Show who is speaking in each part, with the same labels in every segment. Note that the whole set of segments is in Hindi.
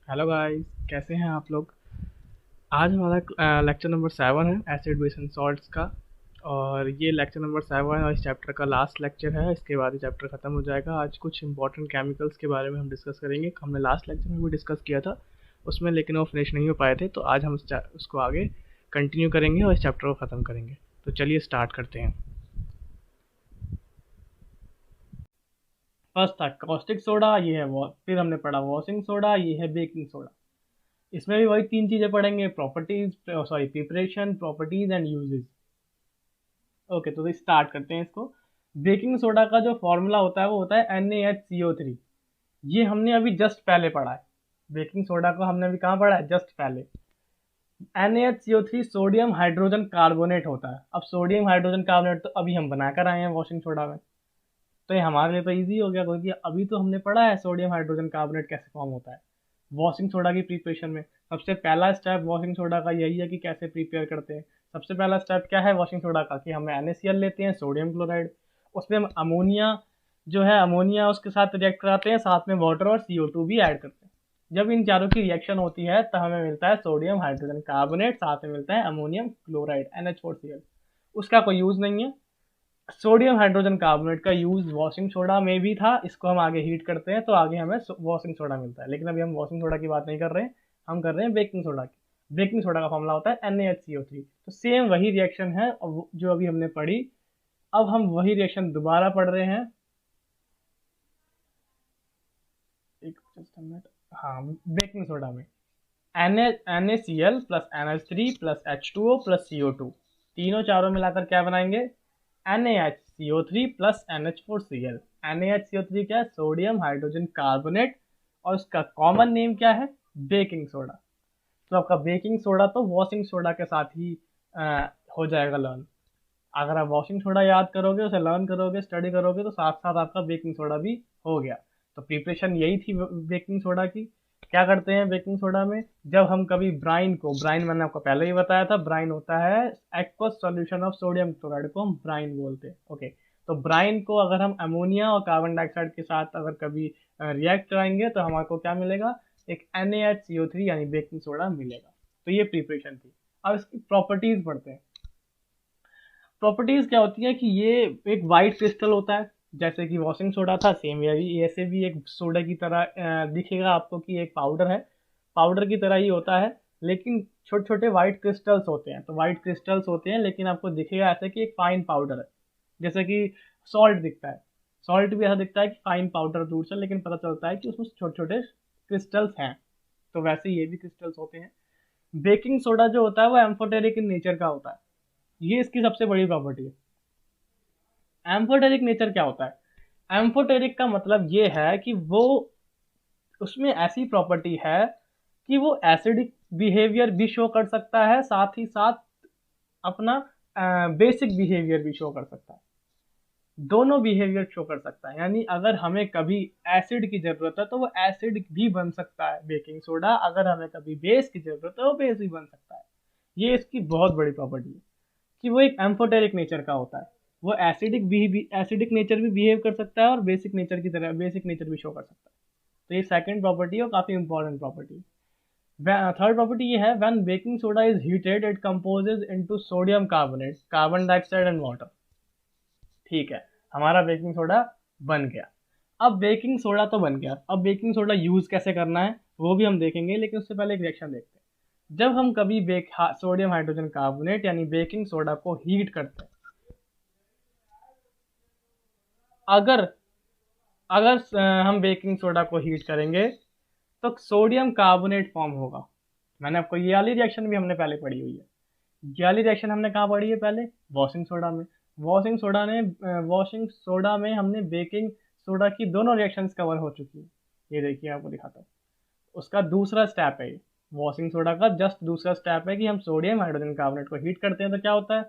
Speaker 1: हेलो गाइस, कैसे हैं आप लोग। आज हमारा लेक्चर नंबर 7 है एसिड बेस एंड सॉल्ट्स का। और ये लेक्चर नंबर 7 और इस चैप्टर का लास्ट लेक्चर है। इसके बाद ये चैप्टर ख़त्म हो जाएगा। आज कुछ इंपॉर्टेंट केमिकल्स के बारे में हम डिस्कस करेंगे। हमने लास्ट लेक्चर में भी डिस्कस किया था उसमें, लेकिन वो फिनिश नहीं हो पाए थे, तो आज हम उसको आगे कंटिन्यू करेंगे और इस चैप्टर को ख़त्म करेंगे। तो चलिए स्टार्ट करते हैं। फर्स्ट था कॉस्टिक सोडा, ये है वो। फिर हमने पढ़ा वॉशिंग सोडा, ये है बेकिंग सोडा। इसमें भी वही तीन चीजें पढ़ेंगे, properties, sorry preparation, properties and uses. Okay, तो स्टार्ट करते हैं इसको। बेकिंग सोडा का जो फॉर्मूला होता है वो होता है NaHCO3। ये हमने अभी जस्ट पहले पढ़ा है। बेकिंग सोडा को हमने अभी कहाँ पढ़ा है? जस्ट पहले। NaHCO3 सोडियम हाइड्रोजन कार्बोनेट होता है। अब सोडियम हाइड्रोजन कार्बोनेट तो अभी हम बनाकर आए हैं वॉशिंग सोडा में, तो ये हमारे लिए तो ईजी हो गया, क्योंकि अभी तो हमने पढ़ा है सोडियम हाइड्रोजन कार्बोनेट कैसे फॉर्म होता है वॉशिंग सोडा की प्रिपरेशन में। सबसे पहला स्टेप वॉशिंग सोडा का यही है कि कैसे प्रिपेयर करते हैं। सबसे पहला स्टेप क्या है वॉशिंग सोडा का? कि हम NaCl लेते हैं, सोडियम क्लोराइड, उसमें हम अमोनिया जो है, अमोनिया उसके साथ रिएक्ट कराते हैं, साथ में वाटर और CO2 भी ऐड करते हैं। जब इन चारों की रिएक्शन होती है तो हमें मिलता है सोडियम हाइड्रोजन कार्बोनेट, साथ में मिलता है अमोनियम क्लोराइड NH4Cl। उसका कोई यूज नहीं है। सोडियम हाइड्रोजन कार्बोनेट का यूज वॉशिंग सोडा में भी था। इसको हम आगे हीट करते हैं तो आगे हमें वॉशिंग सोडा मिलता है, लेकिन अभी हम वॉशिंग सोडा की बात नहीं कर रहे हैं, हम कर रहे हैं बेकिंग सोडा की। बेकिंग सोडा का फॉर्मूला होता है NaHCO3। तो सेम वही रिएक्शन है जो अभी हमने पढ़ी। अब हम वही रिएक्शन दोबारा पढ़ रहे हैं। एक जस्ट मिनट। हाँ, बेकिंग सोडा में NaCl plus NH3 plus H2O plus CO2, तीनों चारों मिलाकर क्या बनाएंगे? NaHCO3 plus NH4Cl। NaHCO3 क्या है? सोडियम हाइड्रोजन कार्बोनेट, और उसका कॉमन नेम क्या है? Baking soda. तो आपका बेकिंग सोडा तो वॉशिंग सोडा के साथ ही हो जाएगा लर्न। अगर आप वॉशिंग सोडा याद करोगे, उसे लर्न करोगे, स्टडी करोगे, तो साथ साथ आपका बेकिंग सोडा भी हो गया। तो प्रिपरेशन यही थी बेकिंग सोडा की। क्या करते हैं बेकिंग सोडा में? जब हम कभी ब्राइन मैंने आपको पहले ही बताया था, ब्राइन होता है aqueous solution of sodium chloride, को हम ब्राइन बोलते हैं। ओके, तो ब्राइन को अगर हम अमोनिया और कार्बन डाइऑक्साइड के साथ अगर कभी रिएक्ट कराएंगे तो हमारे को क्या मिलेगा? एक NaHCO3 यानी बेकिंग सोडा मिलेगा। तो ये प्रिपरेशन थी। अब इसकी प्रॉपर्टीज पढ़ते हैं। प्रॉपर्टीज क्या होती है कि ये एक वाइट क्रिस्टल होता है, जैसे कि वॉशिंग सोडा था, सेम ये ऐसे भी एक सोडा की तरह दिखेगा आपको कि एक पाउडर है, पाउडर की तरह ही होता है, लेकिन छोटे छोटे वाइट क्रिस्टल्स होते हैं। तो वाइट क्रिस्टल्स होते हैं, लेकिन आपको दिखेगा ऐसे कि एक फाइन पाउडर है, जैसे कि सॉल्ट दिखता है। सॉल्ट भी ऐसा दिखता है कि फाइन पाउडर दूर से, लेकिन पता चलता है कि उसमें छोटे छोटे क्रिस्टल्स हैं। तो वैसे ये भी क्रिस्टल्स होते हैं। बेकिंग सोडा जो होता है वो एम्फोटेरिक इन नेचर का होता है। ये इसकी सबसे बड़ी प्रॉपर्टी है। एम्फोटेरिक नेचर क्या होता है? एम्फोटेरिक का मतलब ये है कि वो, उसमें ऐसी प्रॉपर्टी है कि वो एसिडिक बिहेवियर भी शो कर सकता है, साथ ही साथ अपना बेसिक बिहेवियर भी शो कर सकता है। दोनों बिहेवियर शो कर सकता है, यानी अगर हमें कभी एसिड की जरूरत है तो वो एसिड भी बन सकता है बेकिंग सोडा, अगर हमें कभी बेस की जरूरत है वो बेस भी बन सकता है। ये इसकी बहुत बड़ी प्रॉपर्टी है कि वो एक एम्फोटेरिक नेचर का होता है। वो एसिडिक नेचर भी बिहेव कर सकता है और बेसिक नेचर की तरह बेसिक नेचर भी शो कर सकता है। तो ये सेकंड प्रॉपर्टी है और काफी इंपॉर्टेंट प्रॉपर्टी। थर्ड प्रॉपर्टी ये है, when baking soda is heated it decomposes into sodium carbonate, carbon dioxide and water. ठीक है, हमारा बेकिंग सोडा बन गया। अब बेकिंग सोडा तो बन गया, अब बेकिंग सोडा यूज कैसे करना है वो भी हम देखेंगे, लेकिन उससे पहले एक रिएक्शन देखते हैं। जब हम कभी सोडियम हाइड्रोजन कार्बोनेट यानी बेकिंग सोडा को हीट करते हैं, अगर अगर हम बेकिंग सोडा को हीट करेंगे तो सोडियम कार्बोनेट फॉर्म होगा। मैंने आपको ये वाली रिएक्शन भी हमने पहले पढ़ी हुई है। ये वाली रिएक्शन हमने कहाँ पढ़ी है? पहले वॉशिंग सोडा में। वॉशिंग सोडा में हमने बेकिंग सोडा की दोनों रिएक्शंस कवर हो चुकी है। ये देखिए, आपको दिखाता हूँ। उसका दूसरा स्टेप है ये। वॉशिंग सोडा का जस्ट दूसरा स्टेप है कि हम सोडियम हाइड्रोजन कार्बोनेट को हीट करते हैं तो क्या होता है?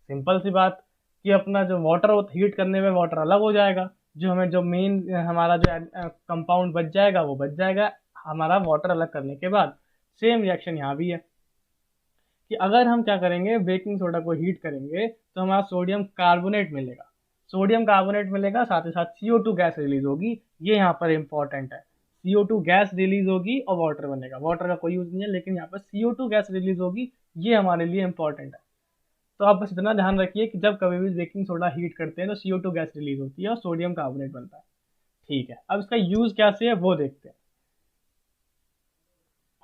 Speaker 1: सिंपल सी बात कि अपना जो वाटर हीट करने में वाटर अलग हो जाएगा, जो हमें जो मेन हमारा जो कंपाउंड बच जाएगा वो बच जाएगा हमारा वाटर अलग करने के बाद। सेम रिएक्शन यहाँ भी है कि अगर हम क्या करेंगे, बेकिंग सोडा को हीट करेंगे तो हमारा सोडियम कार्बोनेट मिलेगा। सोडियम कार्बोनेट मिलेगा, साथ ही साथ CO2 गैस रिलीज होगी। ये यहाँ पर इंपॉर्टेंट है। CO2 गैस रिलीज होगी और वाटर बनेगा। वाटर का कोई यूज नहीं है, लेकिन यहाँ पर CO2 गैस रिलीज होगी, ये हमारे लिए इंपॉर्टेंट है। तो आप बस इतना ध्यान रखिए कि जब कभी भी बेकिंग सोडा हीट करते हैं तो CO2 गैस रिलीज होती है और सोडियम कार्बोनेट बनता है। ठीक है, अब इसका यूज कैसे है वो देखते हैं।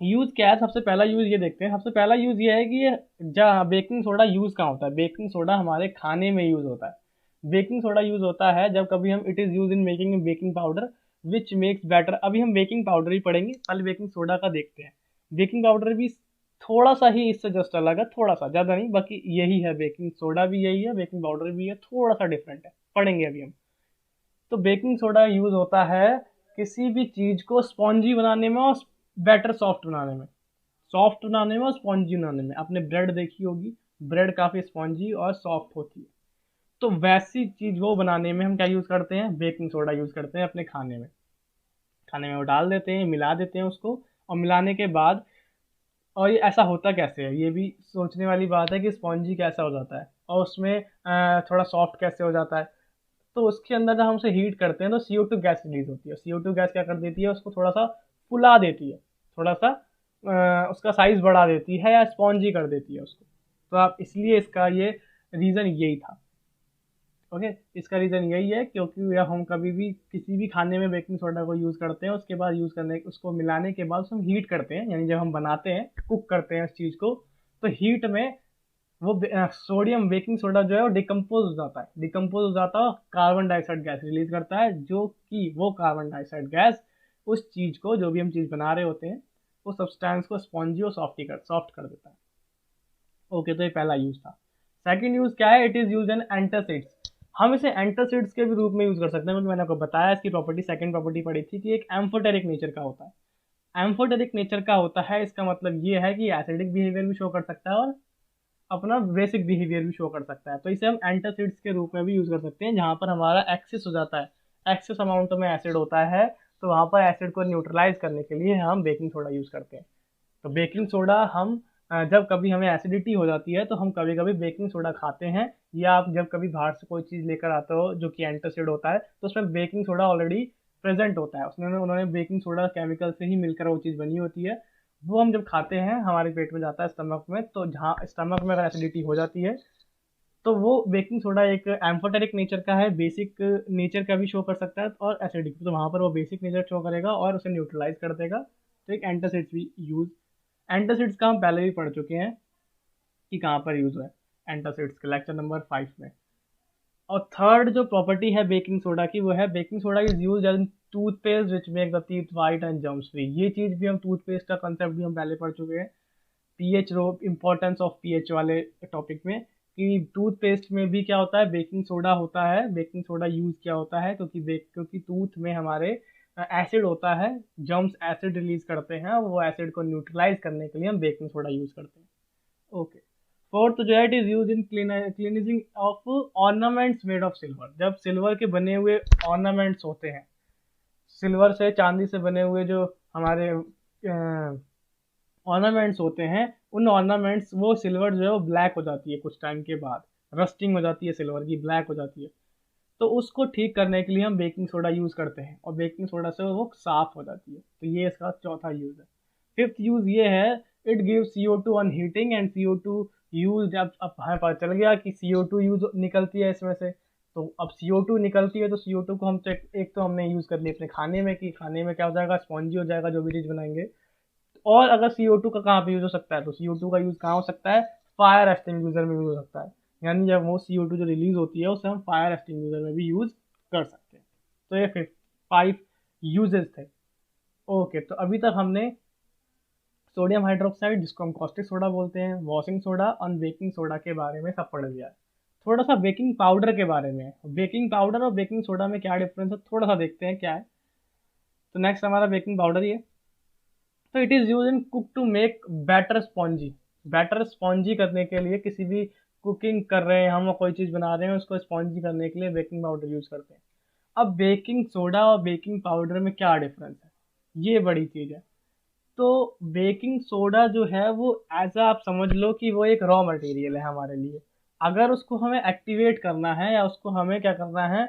Speaker 1: यूज क्या है, सबसे पहला यूज ये देखते हैं। सबसे पहला यूज ये है कि ये जहाँ बेकिंग सोडा यूज कहाँ होता है। बेकिंग सोडा हमारे खाने में यूज होता है। बेकिंग सोडा यूज होता है जब कभी हम it is use in making baking powder which makes batter. अभी हम बेकिंग पाउडर ही पढ़ेंगे, पहले बेकिंग सोडा का देखते हैं। बेकिंग पाउडर भी थोड़ा सा ही इससे जस्ट अलग है, थोड़ा सा, ज़्यादा नहीं, बाकी यही है। बेकिंग सोडा भी यही है, बेकिंग पाउडर भी है, थोड़ा सा डिफरेंट है, पढ़ेंगे अभी हम। तो बेकिंग सोडा यूज होता है किसी भी चीज़ को स्पॉन्जी बनाने में और बैटर सॉफ्ट बनाने में। सॉफ्ट बनाने में और स्पॉन्जी बनाने में। आपने ब्रेड देखी होगी, ब्रेड काफ़ी स्पॉन्जी और सॉफ्ट होती है, तो वैसी चीज़ वो बनाने में हम क्या यूज़ करते हैं, बेकिंग सोडा यूज़ करते हैं अपने खाने में। खाने में वो डाल देते हैं, मिला देते हैं उसको, और मिलाने के बाद, और ये ऐसा होता कैसे है, ये भी सोचने वाली बात है कि स्पॉन्जी कैसा हो जाता है और उसमें थोड़ा सॉफ्ट कैसे हो जाता है। तो उसके अंदर जब हम उसे हीट करते हैं तो CO2 गैस रिलीज होती है। CO2 गैस क्या कर देती है, उसको थोड़ा सा फुला देती है, थोड़ा सा उसका साइज बढ़ा देती है या स्पॉन्जी कर देती है उसको। तो आप इसलिए इसका ये रीज़न यही था। ओके, इसका रीज़न यही है क्योंकि जब हम कभी भी किसी भी खाने में बेकिंग सोडा को यूज़ करते हैं, उसके बाद यूज़ करने उसको मिलाने के बाद उसको हम हीट करते हैं, यानी जब हम बनाते हैं, कुक करते हैं उस चीज़ को, तो हीट में वो सोडियम बेकिंग सोडा जो है वो डिकम्पोज हो जाता है। डिकम्पोज हो जाता है, कार्बन डाइऑक्साइड गैस रिलीज करता है, जो कि वो कार्बन डाइऑक्साइड गैस उस चीज़ को, जो भी हम चीज़ बना रहे होते हैं, उस सब्सटेंस को स्पॉन्जी और सॉफ्ट कर देता है। ओके, तो ये पहला यूज था। सेकंड यूज क्या है, it is use in antacids. हम इसे एंटासिड्स के भी रूप में यूज कर सकते हैं, क्योंकि मैंने आपको बताया इसकी प्रॉपर्टी, सेकंड प्रॉपर्टी पढ़ी थी कि एक एम्फोटेरिक नेचर का होता है। एम्फोटेरिक नेचर का होता है, इसका मतलब ये है कि एसिडिक बिहेवियर भी शो कर सकता है और अपना बेसिक बिहेवियर भी शो कर सकता है। तो इसे हम एंटासिड्स के रूप में भी यूज कर सकते हैं, जहाँ पर हमारा एक्सेस हो जाता है, एक्सेस अमाउंट में एसिड होता है, तो वहाँ पर एसिड को न्यूट्रलाइज करने के लिए हम बेकिंग सोडा यूज करते हैं। तो बेकिंग सोडा हम जब कभी हमें एसिडिटी हो जाती है तो हम कभी कभी बेकिंग सोडा खाते हैं, या आप जब कभी बाहर से कोई चीज़ लेकर आते हो जो कि एंटासिड होता है, तो उसमें बेकिंग सोडा ऑलरेडी प्रेजेंट होता है, उसमें उन्होंने बेकिंग सोडा केमिकल से ही मिलकर वो चीज़ बनी होती है। वो हम जब खाते हैं हमारे पेट में जाता है, स्टमक में, तो जहाँ स्टमक में अगर एसिडिटी हो जाती है तो वो बेकिंग सोडा एक एम्फोटेरिक नेचर का है, बेसिक नेचर का भी शो कर सकता है, और एसिडिक, तो वहाँ पर वो बेसिक नेचर शो करेगा और उसे न्यूट्रलाइज कर देगा। तो एक एंटासिड्स भी यूज, एंटासिड्स का हम पहले भी पढ़ चुके हैं कि कहाँ पर यूज है, एंटासिड्स के लेक्चर नंबर 5 में। और थर्ड जो प्रॉपर्टी है बेकिंग सोडा की, वो है baking soda is use as toothpaste which make the teeth white and germs free. ये चीज़ भी हम, टूथपेस्ट का कंसेप्ट भी हम पहले पढ़ चुके हैं, पीएच रो, इंपॉर्टेंस ऑफ पीएच वाले टॉपिक में, कि टूथपेस्ट में भी क्या होता है, बेकिंग सोडा होता है। बेकिंग सोडा यूज क्या होता है, क्योंकि टूथ में हमारे एसिड होता है, जर्म्स एसिड रिलीज करते हैं, वो एसिड को न्यूट्रलाइज करने के लिए हम बेकिंग सोडा यूज करते हैं। ओके, फोर्थ जो है, it is use in cleaning of ornaments made of silver. जब सिल्वर के बने हुए ऑर्नामेंट्स होते हैं, सिल्वर से, चांदी से बने हुए जो हमारे ऑर्नामेंट्स होते हैं, उन ऑर्नामेंट्स, वो सिल्वर जो है वो ब्लैक हो जाती है कुछ टाइम के बाद, रस्टिंग हो जाती है सिल्वर की, ब्लैक हो जाती है, तो उसको ठीक करने के लिए हम बेकिंग सोडा यूज़ करते हैं, और बेकिंग सोडा से वो साफ हो जाती है। तो ये इसका चौथा यूज़ है। फिफ्थ यूज़ ये है, it give CO2 on heating and CO2 use. जब अब हमें पता चल गया कि CO2 यूज निकलती है इसमें से, तो अब CO2 निकलती है तो CO2 को हम चेक, एक तो हमने यूज़ कर लिया अपने खाने में, कि खाने में क्या हो जाएगा, स्पॉन्जी हो जाएगा जो भी चीज़ बनाएंगे। और अगर CO2 का कहाँ पे यूज़ हो सकता है, तो CO2 का यूज़ कहाँ हो सकता है, फायर एक्सटिंग्विशर में यूज़ हो सकता है, यानी जब वो CO2 जो रिलीज होती है उसे हम फायर एक्सटिंग्विशर में भी यूज़ कर सकते हैं। तो ये 5 यूजेस थे। ओके, तो अभी तक हमने सोडियम हाइड्रोक्साइड, जिसको हम कॉस्टिक सोडा बोलते हैं, वॉशिंग सोडा और बेकिंग सोडा के बारे में सब पढ़ लिया है। थोड़ा सा बेकिंग पाउडर के बारे में, बेकिंग पाउडर और बेकिंग सोडा में क्या डिफरेंस है थोड़ा सा देखते हैं क्या है। तो नेक्स्ट हमारा बेकिंग पाउडर ही है। तो it is use in cook to make batter spongy. Batter spongy करने के लिए, किसी भी कुकिंग कर रहे हैं हम, कोई चीज़ बना रहे हैं, उसको स्पॉन्जी करने के लिए बेकिंग पाउडर यूज़ करते हैं। अब बेकिंग सोडा और बेकिंग पाउडर में क्या डिफरेंस है, ये बड़ी चीज़ है। तो बेकिंग सोडा जो है वो आप समझ लो कि वो एक रॉ मटेरियल है हमारे लिए। अगर उसको हमें एक्टिवेट करना है, या उसको हमें क्या करना है,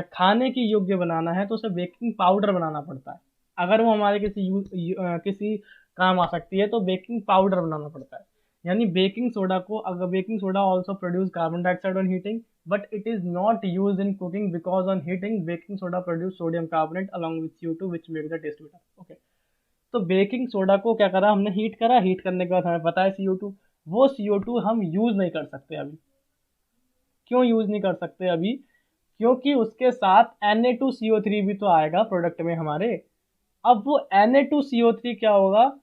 Speaker 1: खाने की योग्य बनाना है, तो उसे बेकिंग पाउडर बनाना पड़ता है। अगर वो हमारे किसी काम आ सकती है तो बेकिंग पाउडर बनाना पड़ता है। यानी बेकिंग सोडा को, अगर baking soda also produce carbon dioxide on heating but it is not use in cooking because on heating baking soda produce sodium carbonate along with CO2 which make the test bitter. Okay, तो बेकिंग सोडा को क्या करा हमने, हीट करा, हीट करने के बाद हमें पता है CO2, वो CO2 हम यूज नहीं कर सकते अभी। क्यों यूज नहीं कर सकते अभी? क्योंकि उसके साथ Na2CO3 भी तो आएगा प्रोडक्ट में हमारे। अब वो Na2CO3 क्या होगा,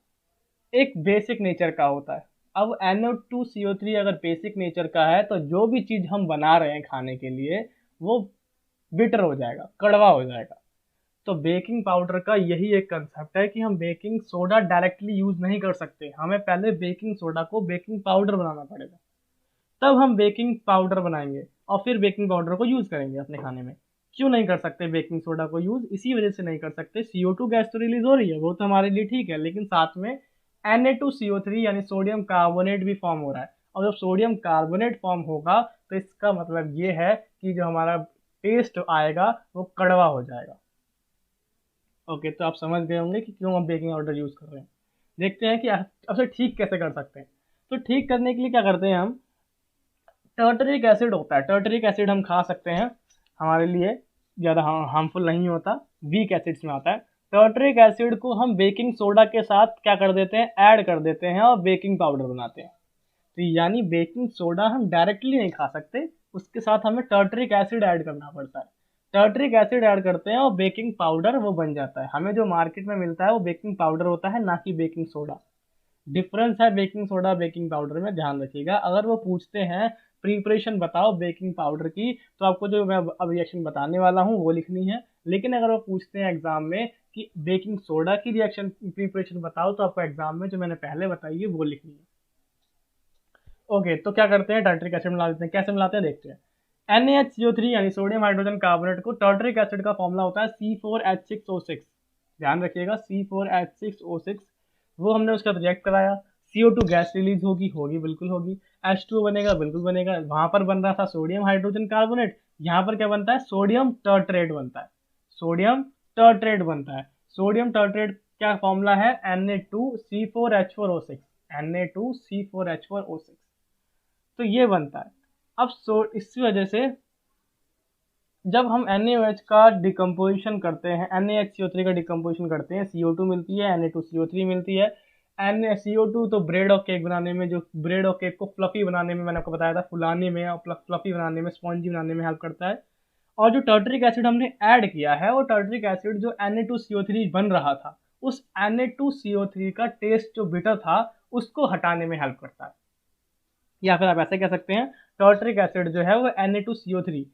Speaker 1: एक बेसिक नेचर का होता है। अब Na2CO3 अगर बेसिक नेचर का है तो जो भी चीज हम बना रहे हैं खाने के लिए वो बिटर हो जाएगा, कड़वा हो जाएगा। तो बेकिंग पाउडर का यही एक कंसेप्ट है कि हम बेकिंग सोडा डायरेक्टली यूज नहीं कर सकते, हमें पहले बेकिंग सोडा को बेकिंग पाउडर बनाना पड़ेगा, तब हम बेकिंग पाउडर बनाएंगे और फिर बेकिंग पाउडर को यूज करेंगे अपने खाने में। क्यों नहीं कर सकते बेकिंग सोडा को यूज? इसी वजह से नहीं कर सकते, CO2 गैस तो रिलीज हो रही है, वो तो हमारे लिए ठीक है, लेकिन साथ में Na2CO3 यानी सोडियम कार्बोनेट भी फॉर्म हो रहा है। और जब सोडियम कार्बोनेट फॉर्म होगा तो इसका मतलब ये है कि जो हमारा टेस्ट आएगा वो कड़वा हो जाएगा। ओके, तो आप समझ गए होंगे कि क्यों हम बेकिंग पाउडर यूज कर रहे हैं। देखते हैं कि अब से ठीक कैसे कर सकते हैं। तो ठीक करने के लिए क्या करते हैं हम, टर्टरिक एसिड होता है, टर्टरिक एसिड हम खा सकते हैं, हमारे लिए ज़्यादा हार्मफुल नहीं होता, वीक एसिड्स में आता है। टर्टरिक एसिड को हम बेकिंग सोडा के साथ क्या कर देते हैं, ऐड कर देते हैं और बेकिंग पाउडर बनाते हैं। तो यानी बेकिंग सोडा हम डायरेक्टली नहीं खा सकते, उसके साथ हमें टर्टरिक एसिड ऐड करना पड़ता है। टर्टरिक एसिड ऐड करते हैं और बेकिंग पाउडर वो बन जाता है। हमें जो मार्केट में मिलता है वो बेकिंग पाउडर होता है, ना कि बेकिंग सोडा। डिफरेंस है बेकिंग सोडा बेकिंग पाउडर में, ध्यान रखिएगा। अगर वो पूछते हैं प्रिपरेशन बताओ बेकिंग पाउडर की, तो आपको जो मैं अब रिएक्शन बताने वाला हूँ वो लिखनी है। लेकिन अगर वो पूछते हैं एग्जाम में कि बेकिंग सोडा की रिएक्शन प्रिपरेशन बताओ, तो आपको एग्जाम में जो मैंने पहले बताई है वो लिखनी है। ओके, तो क्या करते हैं, टर्टरिक एसिड मिला देते हैं। कैसे मिलाते हैं देखते हैं। NaHCO3 यानी सोडियम हाइड्रोजन कार्बोनेट को, टर्टरिक एसिड का फॉर्मूला होता है C4H6O6। ध्यान रखिएगा, C4H6O6। वो हमने उसका रिएक्ट कराया, CO2 गैस रिलीज होगी, बिल्कुल होगी। H2O बनेगा, बिल्कुल बनेगा। वहां पर बन रहा था सोडियम हाइड्रोजन कार्बोनेट, यहाँ पर क्या बनता है, सोडियम टर्टरेट बनता है। सोडियम टर्टरेट बनता है। सोडियम टर्टरेट क्या फॉर्मूला है, Na2C4H4O6। Na2C4H4O6, तो ये बनता है। अब इसी वजह से जब हम NaOH का डिकम्पोजिशन करते हैं, NaHCO3 का डिकम्पोजिशन करते हैं, CO2 मिलती है, Na2CO3 मिलती है। CO2 तो ब्रेड और केक बनाने में, जो ब्रेड और केक को फ्लफी बनाने में मैंने आपको बताया था, फुलाने में और फ्लफी बनाने में, स्पॉन्जी बनाने में हेल्प करता है। और जो टर्टरिक एसिड हमने ऐड किया है, वो टर्टरिक एसिड जो Na2CO3 बन रहा था, उस Na2CO3 का टेस्ट जो बिटर था उसको हटाने में हेल्प करता है। या फिर आप ऐसे कह सकते हैं, टर्टरिक एसिड जो है वो Na2CO3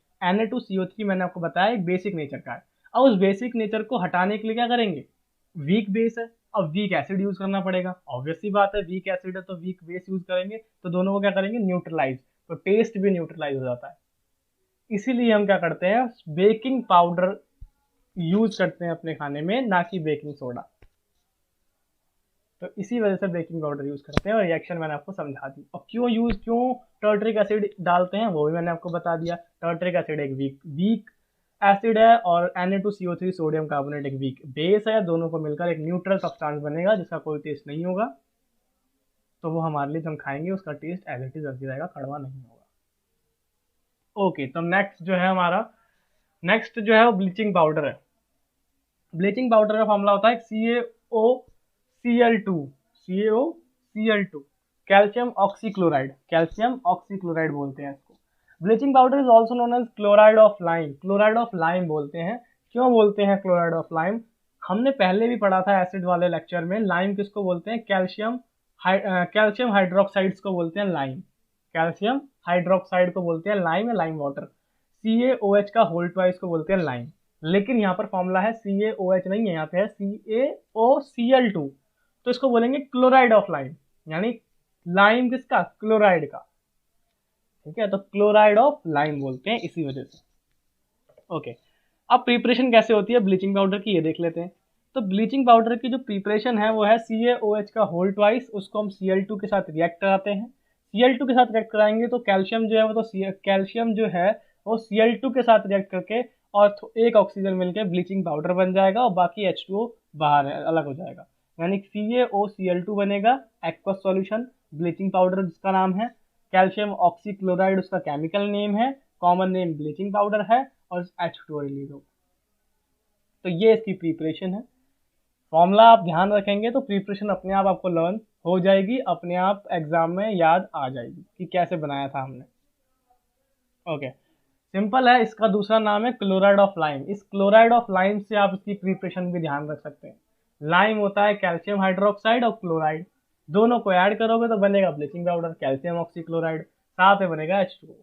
Speaker 1: मैंने आपको बताया एक बेसिक नेचर का है। अब उस बेसिक नेचर को हटाने के लिए क्या करेंगे, वीक बेस है, अब वीक एसिड यूज करना पड़ेगा। ऑब्वियस सी बात है, वीक एसिड है तो वीक बेस यूज करेंगे, तो दोनों को क्या करेंगे, न्यूट्रलाइज, तो टेस्ट भी न्यूट्रलाइज हो जाता है। इसीलिए हम क्या करते हैं, बेकिंग पाउडर यूज करते हैं अपने खाने में, ना कि बेकिंग सोडा। तो इसी वजह से बेकिंग पाउडर यूज करते हैं, और रिएक्शन मैंने आपको समझा दी। और क्यों टर्टरिक एसिड डालते हैं वो भी मैंने आपको बता दिया। टर्टरिक एसिड एक वीक एसिड है और Na2CO3 सोडियम कार्बोनेट एक वीक बेस है, दोनों को मिलकर एक न्यूट्रल सब्सटेंस बनेगा जिसका कोई टेस्ट नहीं होगा। तो वो हमारे लिए जब हम खाएंगे उसका टेस्ट एज इट इज रहेगा, कड़वा नहीं होगा। ओके, तो नेक्स्ट जो है हमारा, नेक्स्ट जो है वो ब्लीचिंग पाउडर है। ब्लीचिंग पाउडर का फॉर्मूला होता है CaOCl2, calcium oxychloride, calcium oxychloride बोलते हैं इसको। Bleaching powder is also known as chloride of lime, chloride of lime बोलते हैं। क्यों बोलते हैं क्लोराइड ऑफ लाइम, हमने पहले भी पढ़ा था एसिड वाले लेक्चर में। लाइम किसको बोलते हैं, कैल्शियम हाइड्रोक्साइड्स को बोलते हैं लाइम, कैल्शियम हाइड्रोक्साइड को बोलते हैं लाइम या लाइम वाटर। CaOH का होल ट्वाइस को बोलते हैं लाइम। लेकिन यहाँ पर फॉर्मूला है CaOH नहीं है, यहाँ पे है CaOCl2, तो इसको बोलेंगे क्लोराइड ऑफ लाइम, यानी लाइम किसका, क्लोराइड का। ठीक है, तो क्लोराइड ऑफ लाइम बोलते हैं इसी वजह से। ओके, अब प्रिपरेशन कैसे होती है ब्लीचिंग पाउडर की, ये देख लेते हैं। तो ब्लीचिंग पाउडर की जो प्रिपरेशन है वो है CaOH का होल ट्वाइस, उसको हम Cl2 के साथ रिएक्ट कराते हैं। Cl2 के साथ रिएक्ट कराएंगे तो कैल्शियम जो है वो, तो कैल्शियम जो है वो Cl2 के साथ रिएक्ट करके और एक ऑक्सीजन मिलकर ब्लीचिंग पाउडर बन जाएगा, और बाकी H2O बाहर है, अलग हो जाएगा, यानी CaOCl2 बनेगा एक्वस सॉल्यूशन, ब्लीचिंग पाउडर जिसका नाम है, कैल्शियम ऑक्सीक्लोराइड उसका केमिकल नेम है, कॉमन नेम ब्लीचिंग पाउडर है, और H2O रिलीज होगा। तो ये इसकी प्रिपरेशन है। फॉर्मूला आप ध्यान रखेंगे तो प्रिपरेशन अपने आप आपको लर्न हो जाएगी, अपने आप एग्जाम में याद आ जाएगी कि कैसे बनाया था हमने। ओके, सिंपल है। इसका दूसरा नाम है क्लोराइड ऑफ लाइम। इस क्लोराइड ऑफ लाइम से आप इसकी प्रिपरेशन भी ध्यान रख सकते हैं। लाइम होता है कैल्शियम हाइड्रोक्साइड और क्लोराइड, दोनों को ऐड करोगे तो बनेगा ब्लीचिंग पाउडर, कैल्शियम ऑक्सीक्लोराइड, साथ में बनेगा H2O।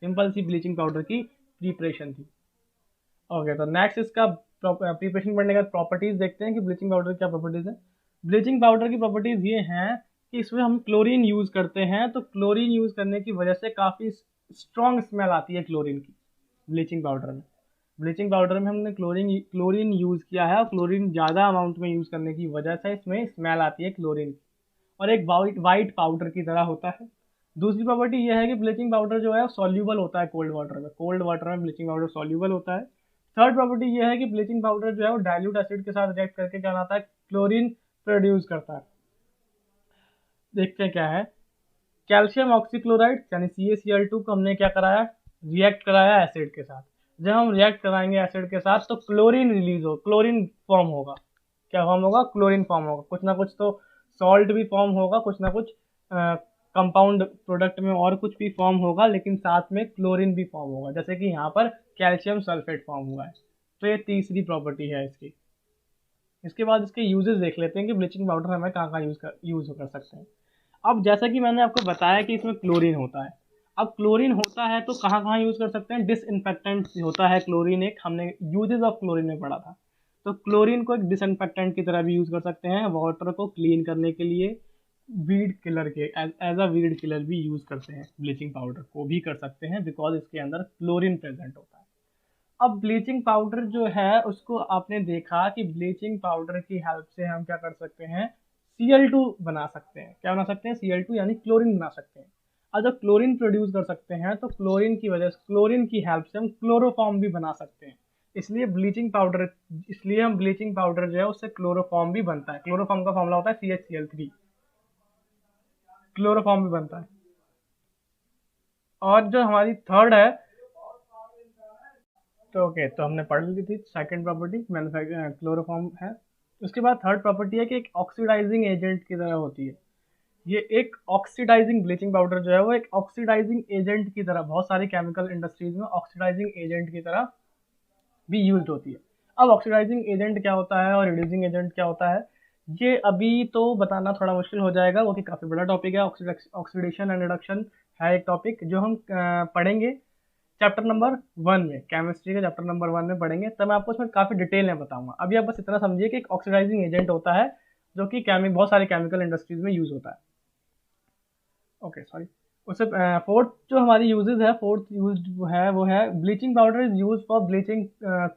Speaker 1: सिंपल सी ब्लीचिंग पाउडर की प्रिपरेशन थी। ओके, तो नेक्स्ट इसका प्रिपरेशन पढ़ने का प्रॉपर्टीज देखते हैं कि ब्लीचिंग पाउडर की क्या प्रॉपर्टीज है। ब्लीचिंग पाउडर की प्रॉपर्टीज ये हैं कि इसमें हम क्लोरीन यूज करते हैं, तो क्लोरीन यूज करने की वजह से काफ़ी स्ट्रॉन्ग स्मेल आती है क्लोरीन की ब्लीचिंग पाउडर में। ब्लीचिंग पाउडर में हमने क्लोरीन यूज़ किया है, और क्लोरीन ज़्यादा अमाउंट में यूज़ करने की वजह से इसमें स्मेल आती है क्लोरीन की, और एक वाइट पाउडर की तरह होता है। दूसरी प्रॉपर्टी यह है कि ब्लीचिंग पाउडर जो है सॉल्यूबल होता है कोल्ड वाटर में, कोल्ड वाटर में ब्लीचिंग पाउडर सॉल्यूबल होता है। थर्ड प्रॉपर्टी यह है कि ब्लीचिंग पाउडर जो है वो डाइल्यूट एसिड के साथ रिएक्ट करके क्या बनाता है, क्लोरीन प्रोड्यूस करता है। देखते हैं क्या है। कैल्शियम ऑक्सीक्लोराइड यानी CaCl2 को हमने क्या कराया, रिएक्ट कराया एसिड के साथ। जब हम रिएक्ट कराएंगे एसिड के साथ तो क्लोरीन रिलीज हो, क्लोरीन फॉर्म होगा। क्या फॉर्म होगा, क्लोरीन फॉर्म होगा। कुछ ना कुछ तो सॉल्ट भी फॉर्म होगा, कुछ ना कुछ कंपाउंड प्रोडक्ट में और कुछ भी फॉर्म होगा, लेकिन साथ में क्लोरीन भी फॉर्म होगा, जैसे कि यहाँ पर कैल्शियम सल्फेट फॉर्म हुआ है। तो ये तीसरी प्रॉपर्टी है इसकी। इसके बाद इसके यूजेस देख लेते हैं कि ब्लीचिंग पाउडर हमें कहाँ कहाँ यूज कर सकते हैं। अब जैसा कि मैंने आपको बताया कि इसमें क्लोरीन होता है, अब क्लोरीन होता है तो कहाँ कहाँ यूज़ कर सकते हैं, डिसइंफेक्टेंट होता है क्लोरीन, एक हमने यूजेस ऑफ क्लोरीन में पढ़ा था। तो क्लोरीन को एक डिसइंफेक्टेंट की तरह भी यूज़ कर सकते हैं, वाटर को क्लीन करने के लिए, वीड किलर के एज अ वीड किलर भी यूज़ करते हैं, ब्लीचिंग पाउडर को भी कर सकते हैं, बिकॉज इसके अंदर क्लोरीन प्रेजेंट होता है। अब ब्लीचिंग पाउडर जो है उसको आपने देखा कि ब्लीचिंग पाउडर की हेल्प से हम क्या कर सकते हैं, Cl2 बना सकते हैं। क्या बना सकते हैं, Cl2 यानी क्लोरीन बना सकते हैं। और जब क्लोरीन प्रोड्यूस कर सकते हैं तो क्लोरीन की वजह से, क्लोरीन की हेल्प से हम क्लोरोफॉर्म भी बना सकते हैं। इसलिए हम ब्लीचिंग पाउडर जो है उससे क्लोरोफॉर्म भी बनता है। क्लोरोफॉर्म का फॉर्मूला होता है CHCl3, क्लोरोफॉर्म भी बनता है। और जो हमारी थर्ड है, तो ओके, तो हमने पढ़ ली थी सेकंड प्रॉपर्टी क्लोरोफॉर्म है। उसके बाद थर्ड प्रॉपर्टी है कि एक ऑक्सीडाइजिंग एजेंट की तरह होती है। ये एक ऑक्सीडाइजिंग ब्लीचिंग पाउडर जो है वो एक ऑक्सीडाइजिंग एजेंट की तरह, बहुत सारी केमिकल इंडस्ट्रीज में ऑक्सीडाइजिंग एजेंट की तरह भी यूज होती है। अब ऑक्सीडाइजिंग एजेंट क्या होता है और रिड्यूसिंग एजेंट क्या होता है, ये अभी तो बताना थोड़ा मुश्किल हो जाएगा, वो कि काफ़ी बड़ा टॉपिक है। ऑक्सीडेशन एंड रिडक्शन है एक टॉपिक जो हम पढ़ेंगे चैप्टर नंबर 1 में, केमिस्ट्री के चैप्टर नंबर 1 में पढ़ेंगे, तब मैं आपको इसमें काफ़ी डिटेल में बताऊंगा। अभी आप बस इतना समझिए कि एक ऑक्सीडाइजिंग एजेंट होता है जो कि बहुत सारी केमिकल इंडस्ट्रीज में यूज होता है। Okay, sorry. उससे फोर्थ जो हमारी यूजेज है, फोर्थ यूज है वो है bleaching powder is use for bleaching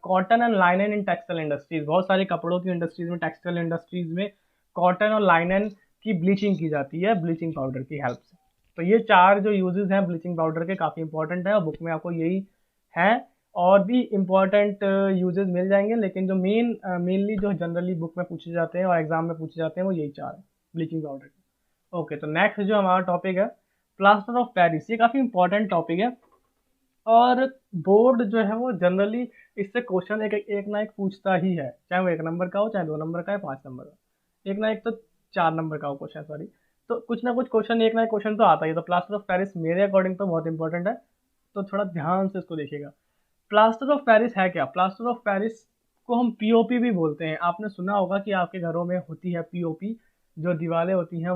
Speaker 1: cotton and लाइनन in textile industries. बहुत सारे कपड़ों की इंडस्ट्रीज में, टेक्सटाइल इंडस्ट्रीज में कॉटन और लाइनन की ब्लीचिंग की जाती है ब्लीचिंग पाउडर की हेल्प से। तो ये चार जो यूजेस हैं ब्लीचिंग पाउडर के काफ़ी इंपॉर्टेंट है, और बुक में आपको यही है। और भी इम्पॉर्टेंट यूजेस मिल जाएंगे, लेकिन जो मेनली जो जनरली बुक में पूछे जाते हैं और एग्जाम में पूछे जाते हैं वो यही चार है ब्लीचिंग पाउडर के। ओके, तो नेक्स्ट जो हमारा टॉपिक है प्लास्टर ऑफ पेरिस। ये काफ़ी इंपॉर्टेंट टॉपिक है, और बोर्ड जो है वो जनरली इससे क्वेश्चन एक ना एक पूछता ही है, चाहे वो 1 नंबर का हो, चाहे 2 नंबर का है, 5 नंबर का, एक ना एक तो 4 नंबर का हो क्वेश्चन, सॉरी। तो कुछ ना कुछ क्वेश्चन, एक ना एक क्वेश्चन तो आता ही है। तो प्लास्टर ऑफ पेरिस मेरे अकॉर्डिंग तो बहुत इंपॉर्टेंट है, तो थोड़ा ध्यान से इसको देखिएगा। प्लास्टर ऑफ पेरिस है क्या, प्लास्टर ऑफ पेरिस को हम पीओपी भी बोलते हैं। आपने सुना होगा कि आपके घरों में होती है पीओपी, जो दीवारें होती हैं,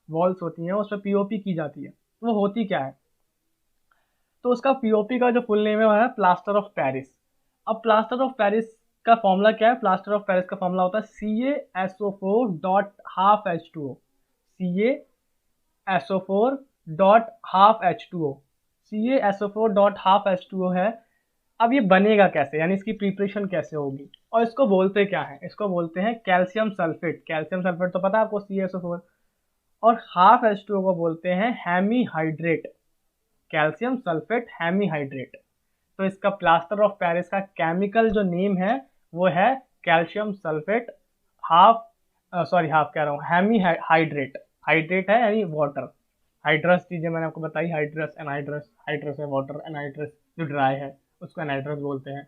Speaker 1: वॉल्स होती हैं, उस पर पीओपी की जाती है। तो वो होती क्या है, तो उसका पीओपी का जो फुल नेम है वो है प्लास्टर ऑफ पेरिस। अब प्लास्टर ऑफ पेरिस का फॉर्मूला क्या है, प्लास्टर ऑफ पेरिस का फॉर्मूला होता है CaSO4.12H2O, CaSO4.12H2O, CaSO4.12H2O है। अब ये बनेगा कैसे, यानी इसकी प्रिपरेशन कैसे होगी, और इसको बोलते क्या है, इसको बोलते हैं कैल्शियम सल्फेट। कैल्शियम सल्फेट तो पता है आपको, CaSO4। और हाफ H2O को बोलते हैं हेमीहाइड्रेट, कैल्शियम सल्फेट हेमीहाइड्रेट। तो इसका प्लास्टर ऑफ पेरिस का केमिकल जो नेम है वो है कैल्शियम सल्फेट हाफ कह रहा हूँ, हेमी हाइड्रेट, हाइड्रेट है यानी वाटर, हाइड्रस चीजें मैंने आपको बताई, हाइड्रस एनहाइड्रस, हाइड्रस है वाटर, एनहाइड्रस जो ड्राई है उसको एनहाइड्रस बोलते हैं।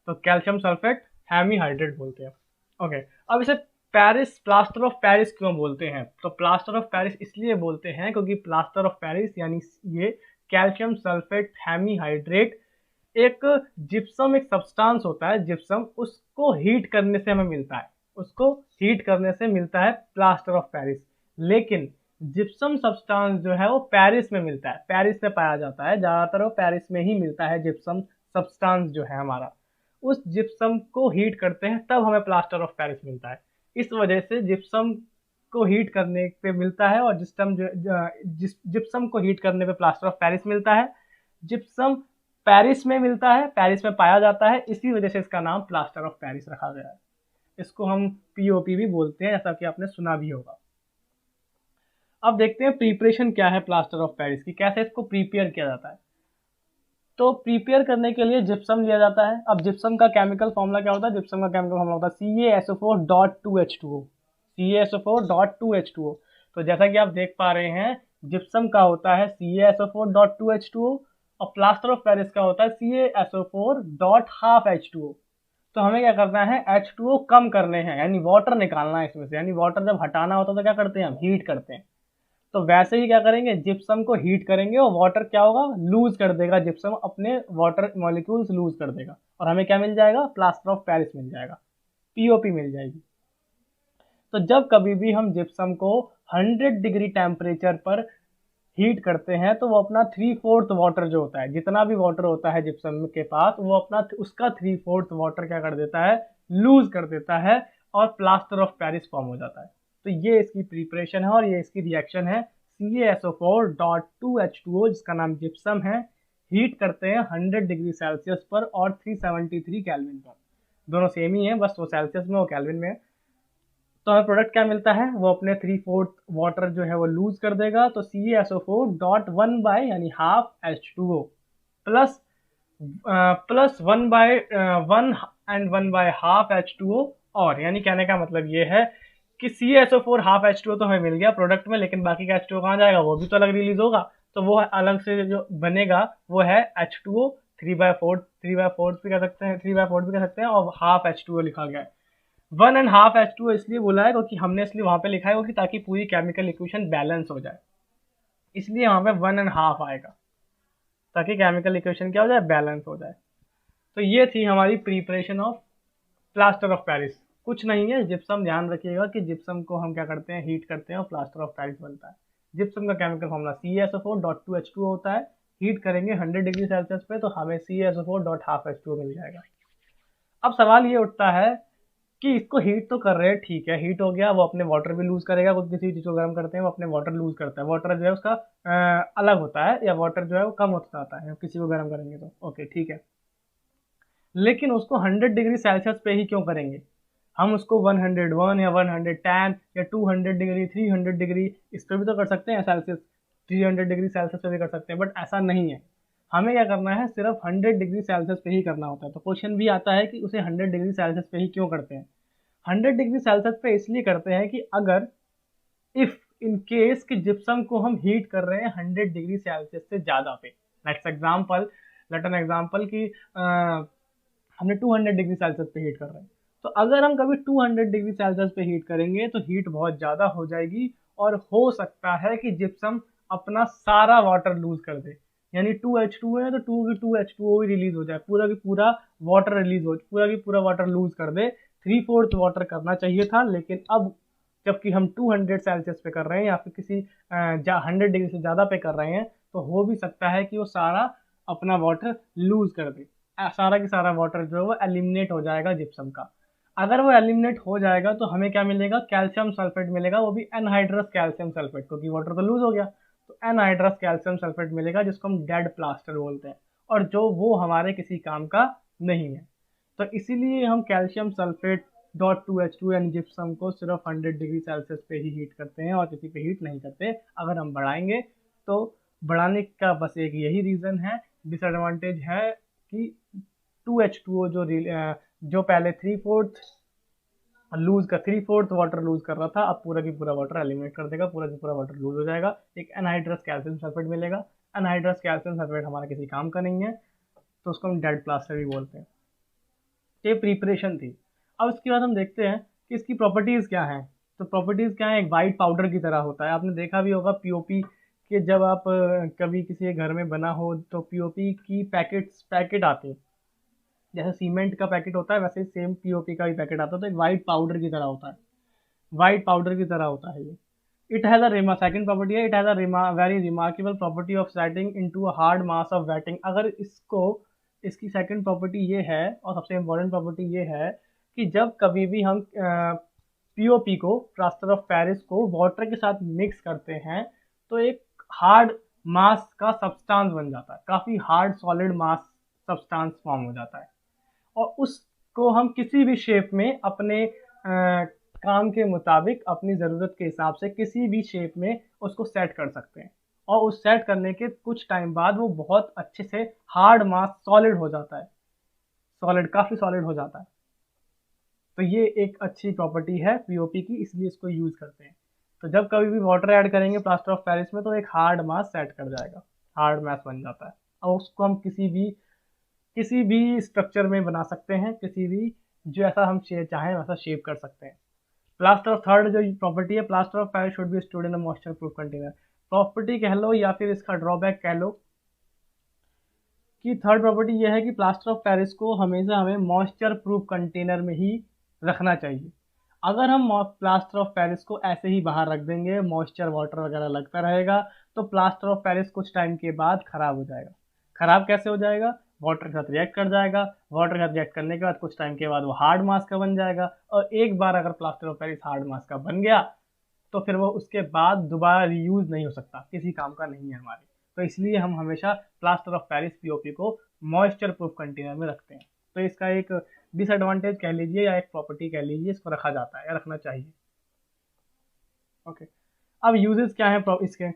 Speaker 1: तो कैल्शियम सल्फेट हेमी हाइड्रेट बोलते हैं। ओके, अब इसे पेरिस, प्लास्टर ऑफ पेरिस क्यों बोलते हैं? तो प्लास्टर ऑफ पेरिस इसलिए बोलते हैं क्योंकि प्लास्टर ऑफ पेरिस यानी ये कैल्शियम सल्फेट हेमी हाइड्रेट एक जिप्सम, एक सब्सटेंस होता है जिप्सम, उसको हीट करने से हमें मिलता है, उसको हीट करने से मिलता है प्लास्टर ऑफ पेरिस। लेकिन जिप्सम सब्सटेंस जो है वो पेरिस में मिलता है, पेरिस में पाया जाता है, ज्यादातर वो पेरिस में ही मिलता है जिप्सम सब्सटेंस जो है हमारा। उस जिप्सम को हीट करते हैं तब हमें प्लास्टर ऑफ पेरिस मिलता है। इस वजह से जिप्सम को हीट करने पे मिलता है, और जिप्सम को हीट करने पे प्लास्टर ऑफ पेरिस मिलता है। जिप्सम पेरिस में मिलता है, पेरिस में पाया जाता है, इसी वजह से इसका नाम प्लास्टर ऑफ पेरिस रखा गया है। इसको हम पीओपी भी बोलते हैं, जैसा कि आपने सुना भी होगा। अब देखते हैं प्रिपरेशन क्या है प्लास्टर ऑफ पेरिस की, कैसे इसको प्रिपेयर किया जाता है। तो प्रिपेयर करने के लिए जिप्सम लिया जाता है। अब जिप्सम का केमिकल फॉर्मूला क्या होता है? जिप्सम का केमिकल फॉर्मूला होता है CaSO4.2H2O, CaSO4.2H2O। तो जैसा कि आप देख पा रहे हैं, जिप्सम का होता है CaSO4.2H2O और प्लास्टर ऑफ पेरिस का होता है CaSO4.12H2O। तो हमें क्या करना है, H2O कम करने हैं, यानी वाटर निकालना है इसमें से, यानी वाटर जब हटाना होता है तो क्या करते हैं हम, हीट करते हैं। तो वैसे ही क्या करेंगे, जिप्सम को हीट करेंगे और वाटर क्या होगा, लूज कर देगा, जिप्सम अपने वाटर मॉलिक्यूल्स लूज कर देगा, और हमें क्या मिल जाएगा, प्लास्टर ऑफ पेरिस मिल जाएगा, पीओपी मिल जाएगी। तो जब कभी भी हम जिप्सम को 100 डिग्री टेम्परेचर पर हीट करते हैं तो वो अपना 3/4 वाटर जो होता है, जितना भी वाटर होता है जिप्सम के पास, वो अपना उसका 3/4 वाटर क्या कर देता है, लूज कर देता है, और प्लास्टर ऑफ पेरिस फॉर्म हो जाता है। तो ये इसकी प्रिपरेशन है और ये इसकी रिएक्शन है। CaSO4.2H2O जिसका नाम जिप्सम है, हीट करते हैं 100 डिग्री सेल्सियस पर और 373 केल्विन पर, दोनों सेम ही है, बस वो सेल्सियस में वो केल्विन में है। तो हमें प्रोडक्ट क्या मिलता है, वो अपने 3/4 वाटर जो है वो लूज कर देगा। तो CaSO4.1 बाय यानी half H2O plus 1/1 and 1/2 H2O, और यानी कहने का मतलब ये है कि CaSO4 हाफ H2O तो हमें मिल गया प्रोडक्ट में, लेकिन बाकी का H2O कहाँ जाएगा, वो भी तो अलग रिलीज होगा। तो वो अलग से जो बनेगा वो है H2O 3/4 भी कह सकते हैं, 3/4 भी कह सकते हैं, और हाफ H2O लिखा गया है। 1.5 H2O इसलिए बोला है क्योंकि हमने इसलिए वहां पे लिखा है क्योंकि ताकि पूरी केमिकल इक्वेशन बैलेंस हो जाए, इसलिए वहां पे 1.5 आएगा, ताकि केमिकल इक्वेशन क्या हो जाए, बैलेंस हो जाए। तो ये थी हमारी preparation of plaster of Paris, कुछ नहीं है जिप्सम। ध्यान रखिएगा कि जिप्सम को हम क्या करते हैं, हीट करते हैं और प्लास्टर ऑफ पेरिस बनता है। जिप्सम का केमिकल फॉर्मूला CaSO4.2H2O होता है, हीट करेंगे 100 डिग्री सेल्सियस पे तो हमें CaSO4.12H2O मिल जाएगा। अब सवाल ये उठता है कि इसको हीट तो कर रहे हैं, ठीक है, हीट हो गया, वो अपने वाटर भी लूज करेगा, कुछ किसी चीज को गर्म करते हैं वो अपने वाटर लूज करता है, वाटर जो है उसका अलग होता है, या वाटर जो है वो कम होता जाता है किसी को गर्म करेंगे तो, ओके ठीक है। लेकिन उसको 100 डिग्री सेल्सियस पे ही क्यों करेंगे, हम उसको 101 या 110 या 200 डिग्री 300 डिग्री इस पर भी तो कर सकते हैं, सेल्सियस 300 डिग्री सेल्सियस पे भी कर सकते हैं, बट ऐसा नहीं है। हमें क्या करना है, सिर्फ 100 डिग्री सेल्सियस पे ही करना होता है। तो क्वेश्चन भी आता है कि उसे 100 डिग्री सेल्सियस पे ही क्यों करते हैं। 100 डिग्री सेल्सियस पे इसलिए करते हैं कि अगर इफ इन केस कि जिप्सम को हम हीट कर रहे हैं 100 डिग्री सेल्सियस से ज़्यादा पे, लेट एन एग्जाम्पल कि हमने 200 डिग्री सेल्सियस पे हीट कर रहे हैं, तो अगर हम कभी 200 डिग्री सेल्सियस पे हीट करेंगे तो हीट बहुत ज़्यादा हो जाएगी और हो सकता है कि जिप्सम अपना सारा वाटर लूज कर दे, यानी 2H2 है तो 2H2O ही रिलीज हो जाए, पूरा की पूरा वाटर रिलीज हो, पूरा की पूरा वाटर लूज कर दे। 3/4 वाटर करना चाहिए था, लेकिन अब जबकि हम 200 सेल्सियस पे कर रहे हैं या फिर किसी 100 डिग्री से ज़्यादा पे कर रहे हैं, तो हो भी सकता है कि वो सारा अपना वाटर लूज कर दे, सारा की सारा वाटर जो है वो एलिमिनेट हो जाएगा जिप्सम का। अगर वो एलिमिनेट हो जाएगा तो हमें क्या मिलेगा, कैल्शियम सल्फेट मिलेगा, वो भी एनहाइड्रस कैल्शियम सल्फेट, क्योंकि वाटर तो लूज हो गया, तो एनहाइड्रस कैल्शियम सल्फेट मिलेगा जिसको हम डेड प्लास्टर बोलते हैं, और जो वो हमारे किसी काम का नहीं है। तो इसीलिए हम कैल्शियम सल्फेट .2H2 यानी जिप्सम को सिर्फ 100 डिग्री सेल्सियस पे ही हीट करते हैं और किसी पे हीट नहीं करते। अगर हम बढ़ाएंगे तो बढ़ाने का बस एक यही रीज़न है, डिसएडवांटेज है कि 2H2O जो पहले 3/4 लूज का 3/4 वाटर लूज कर रहा था, अब पूरा की पूरा वाटर एलिमिनेट कर देगा, पूरा की पूरा वाटर लूज हो जाएगा, एक एनहाइड्रस कैल्शियम सल्फेट मिलेगा। एनहाइड्रस कैल्शियम सल्फेट हमारा किसी काम का नहीं है, तो उसको हम डेड प्लास्टर भी बोलते हैं। ये प्रिपरेशन थी। अब इसके बाद हम देखते हैं कि इसकी प्रॉपर्टीज़ क्या हैं। तो प्रॉपर्टीज़ क्या है, एक वाइट पाउडर की तरह होता है। आपने देखा भी होगा पीओपी के, जब आप कभी किसी के घर में बना हो तो पीओपी की पैकेट आते हैं, जैसे सीमेंट का पैकेट होता है वैसे ही सेम पीओपी का भी पैकेट आता है, तो एक वाइट पाउडर की तरह होता है, वाइट पाउडर की तरह होता है ये। It has a second property है, it has a very remarkable property of setting into a hard mass of wetting. अगर इसको, इसकी सेकंड प्रॉपर्टी ये है और सबसे इंपॉर्टेंट प्रॉपर्टी ये है कि जब कभी भी हम पीओपी को, प्लास्टर ऑफ पेरिस को वाटर के साथ मिक्स करते हैं तो एक हार्ड मास का सब्सटेंस बन जाता है, काफ़ी हार्ड सॉलिड मास सब्सटेंस फॉर्म हो जाता है, और उसको हम किसी भी शेप में अपने काम के मुताबिक अपनी ज़रूरत के हिसाब से किसी भी शेप में उसको सेट कर सकते हैं, और उस सेट करने के कुछ टाइम बाद वो बहुत अच्छे से हार्ड मास सॉलिड हो जाता है, सॉलिड, काफ़ी सॉलिड हो जाता है। तो ये एक अच्छी प्रॉपर्टी है पीओपी की, इसलिए इसको यूज़ करते हैं। तो जब कभी भी वाटर ऐड करेंगे प्लास्टर ऑफ पेरिस में तो एक हार्ड मास सेट कर जाएगा, हार्ड मास बन जाता है, और उसको हम किसी भी स्ट्रक्चर में बना सकते हैं, किसी भी जो ऐसा हम चाहें वैसा शेप कर सकते हैं। प्लास्टर ऑफ थर्ड जो प्रॉपर्टी है, plaster of Paris should be stored in a moisture proof container. Property कह लो या फिर इसका ड्रॉबैक कह लो कि थर्ड प्रॉपर्टी ये है कि प्लास्टर ऑफ पेरिस को हमेशा हमें मॉइस्चर प्रूफ कंटेनर में ही रखना चाहिए। अगर हम प्लास्टर ऑफ पेरिस को ऐसे ही बाहर रख देंगे, मॉइस्चर वाटर वगैरह लगता रहेगा, तो प्लास्टर ऑफ पेरिस कुछ टाइम के बाद ख़राब हो जाएगा। ख़राब कैसे हो जाएगा, वाटर के साथ रिएक्ट कर जाएगा, वाटर के साथ रिएक्ट करने के बाद कुछ टाइम के बाद वो हार्ड मास का बन जाएगा, और एक बार अगर plaster of Paris hard mass का बन गया तो फिर वो उसके बाद दोबारा रीयूज़ नहीं हो सकता, किसी काम का नहीं है हमारे। तो इसलिए हम हमेशा प्लास्टर ऑफ पेरिस पीओपी को मॉइस्चर प्रूफ कंटेनर में रखते हैं। तो इसका एक डिसएडवांटेज कह लीजिए या एक प्रॉपर्टी कह लीजिए, इसको रखा जाता है या रखना चाहिए। ओके, अब यूजेस क्या है इसके,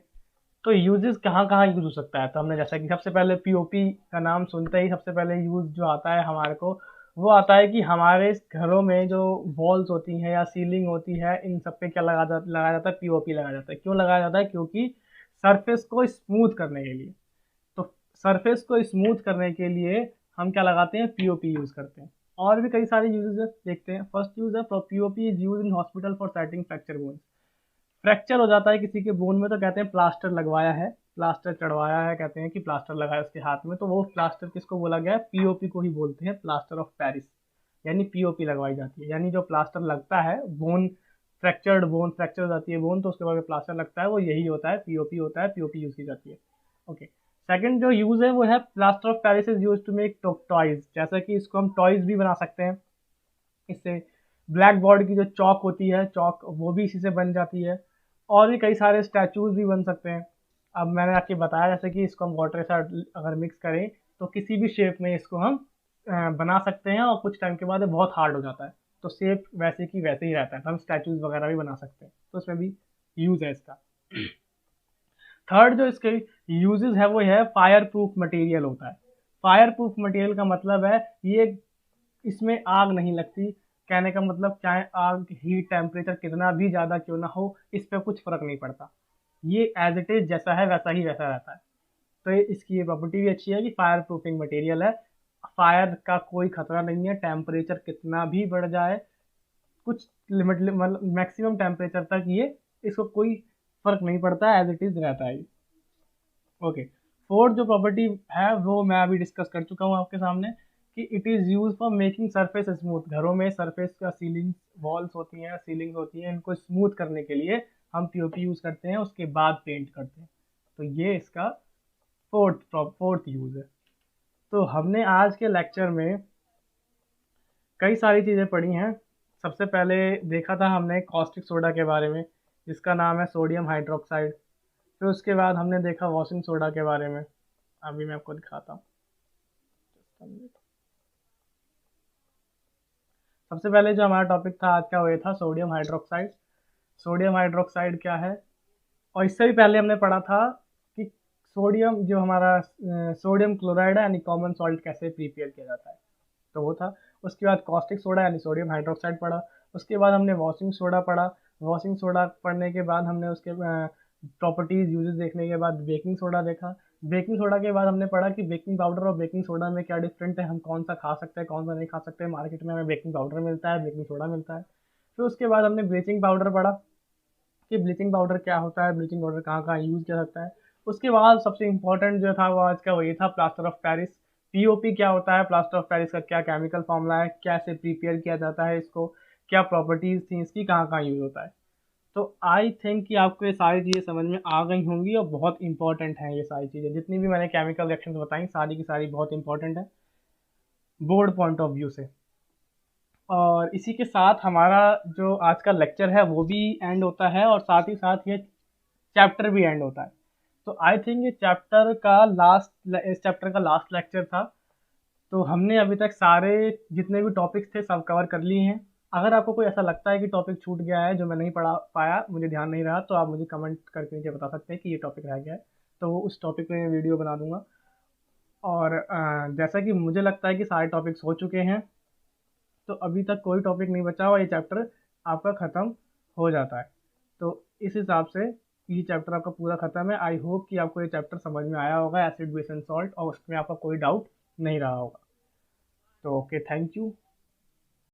Speaker 1: तो यूजेस कहाँ कहाँ यूज हो सकता है। तो हमने जैसा कि सबसे पहले पीओपी का नाम सुनते ही सबसे पहले यूज जो आता है हमारे को, वो आता है कि हमारे घरों में जो वॉल्स होती हैं या सीलिंग होती है, इन सब पे क्या लगाया जाता है, पीओपी लगाया जाता है। क्यों लगाया जाता है, क्योंकि सरफेस को स्मूथ करने के लिए। तो सरफेस को स्मूथ करने के लिए हम क्या लगाते हैं, पीओपी यूज करते हैं। और भी कई सारे यूजेस देखते हैं। फर्स्ट यूज है POP is use in hospital for setting fracture bones. Fracture हो जाता है किसी के बोन में तो कहते हैं प्लास्टर लगवाया है, प्लास्टर चढ़वाया है, कहते हैं कि प्लास्टर लगाया उसके हाथ में, तो वो प्लास्टर किसको बोला गया है, पीओपी को ही बोलते हैं, प्लास्टर ऑफ पेरिस, यानी पीओपी लगवाई जाती है। यानी जो प्लास्टर लगता है, बोन फ्रैक्चर हो जाती है बोन, तो उसके बाद प्लास्टर लगता है, वो यही होता है, पीओपी होता है, पीओपी यूज की जाती है। ओके, सेकंड जो यूज है वो है plaster of Paris is use to make toys. जैसा कि इसको हम टॉयज भी बना सकते हैं इससे। ब्लैक बोर्ड की जो चौक होती है, चौक, वो भी इसी से बन जाती है। और भी कई सारे स्टैचूज भी बन सकते हैं। अब मैंने आपको बताया जैसे कि इसको हम वाटर के साथ अगर मिक्स करें तो किसी भी शेप में इसको हम बना सकते हैं, और कुछ टाइम के बाद ये बहुत हार्ड हो जाता है, तो शेप वैसे की वैसे ही रहता है, तो हम स्टैचूज वगैरह भी बना सकते हैं, तो उसमें भी यूज है इसका। थर्ड जो इसके यूजेस है वो है फायर प्रूफ मटेरियल होता है। फायर प्रूफ मटेरियल का मतलब है ये, इसमें आग नहीं लगती। कहने का मतलब चाहे आग हीट टेम्परेचर कितना भी ज़्यादा क्यों ना हो, इस पर कुछ फ़र्क नहीं पड़ता, ये एज इट इज़ जैसा है वैसा ही वैसा रहता है। तो इसकी ये प्रॉपर्टी भी अच्छी है कि फायर प्रूफिंग मटेरियल है, फायर का कोई खतरा नहीं है, टेम्परेचर कितना भी बढ़ जाए, कुछ लिमिट मतलब मैक्सिमम टेम्परेचर तक ये, इसको कोई फ़र्क नहीं पड़ता, एज इट इज़ रहता है। ओके, फोर्थ जो प्रॉपर्टी है वो मैं अभी डिस्कस कर चुका हूँ आपके सामने, कि it is use for making surface smooth. घरों में सरफेस का सीलिंग वॉल्स होती हैं, सीलिंग्स होती हैं, इनको स्मूथ करने के लिए हम पीओपी यूज़ करते हैं, उसके बाद पेंट करते हैं। तो ये इसका फोर्थ यूज़ है। तो हमने आज के लेक्चर में कई सारी चीज़ें पढ़ी हैं। सबसे पहले देखा था हमने कॉस्टिक सोडा के बारे में, जिसका नाम है सोडियम हाइड्रोक्साइड। फिर उसके बाद हमने देखा वॉशिंग सोडा के बारे में, अभी मैं आपको दिखाता हूँ। सबसे पहले जो हमारा टॉपिक था आज का वो था सोडियम हाइड्रोक्साइड। सोडियम हाइड्रोक्साइड क्या है, और इससे भी पहले हमने पढ़ा था कि सोडियम जो हमारा सोडियम क्लोराइड है यानी कॉमन सॉल्ट कैसे प्रिपेयर किया जाता है, तो वो था। उसके बाद कॉस्टिक सोडा यानी सोडियम हाइड्रोक्साइड पढ़ा। उसके बाद हमने वॉशिंग सोडा पढ़ा। वॉशिंग सोडा पढ़ने के बाद हमने उसके प्रॉपर्टीज़ यूजेस देखने के बाद बेकिंग सोडा देखा। बेकिंग सोडा के बाद हमने पढ़ा कि बेकिंग पाउडर और बेकिंग सोडा में क्या डिफरेंट है, हम कौन सा खा सकते हैं कौन सा नहीं खा सकते। मार्केट में हमें बेकिंग पाउडर मिलता है, बेकिंग सोडा मिलता है। फिर उसके बाद हमने ब्लीचिंग पाउडर पढ़ा कि ब्लीचिंग पाउडर क्या होता है, ब्लीचिंग पाउडर कहाँ कहाँ यूज़ किया सकता है। उसके बाद सबसे इम्पोर्टेंट जो था वो आज का वही था, प्लास्टर ऑफ पेरिस। पीओपी क्या होता है, प्लास्टर ऑफ पेरिस का क्या केमिकल फॉर्मूला है, कैसे प्रिपेयर किया जाता है इसको, क्या प्रॉपर्टीज़ थी इसकी, कहाँ कहाँ यूज़ होता है। तो आई थिंक कि आपको ये सारी चीज़ें समझ में आ गई होंगी और बहुत इंपॉर्टेंट हैं ये सारी चीज़ें। जितनी भी मैंने केमिकल रिएक्शंस बताई सारी की सारी बहुत इंपॉर्टेंट है बोर्ड पॉइंट ऑफ व्यू से। और इसी के साथ हमारा जो आज का लेक्चर है वो भी एंड होता है और साथ ही साथ ये चैप्टर भी एंड होता है। तो आई थिंक ये इस चैप्टर का लास्ट लेक्चर था। तो हमने अभी तक सारे जितने भी टॉपिक्स थे सब कवर कर लिए हैं। अगर आपको कोई ऐसा लगता है कि टॉपिक छूट गया है जो मैं नहीं पढ़ा पाया, मुझे ध्यान नहीं रहा, तो आप मुझे कमेंट करके मुझे बता सकते हैं कि ये टॉपिक रह गया है, तो वो उस टॉपिक पे मैं वीडियो बना दूंगा। और जैसा कि मुझे लगता है कि सारे टॉपिक्स हो चुके हैं, तो अभी तक कोई टॉपिक नहीं बचा और ये चैप्टर आपका ख़त्म हो जाता है। तो इस हिसाब से ये चैप्टर आपका पूरा ख़त्म है। आई होप कि आपको ये चैप्टर समझ में आया होगा, एसिड बेस एंड सॉल्ट, और उसमें आपका कोई डाउट नहीं रहा होगा। तो ओके, थैंक यू।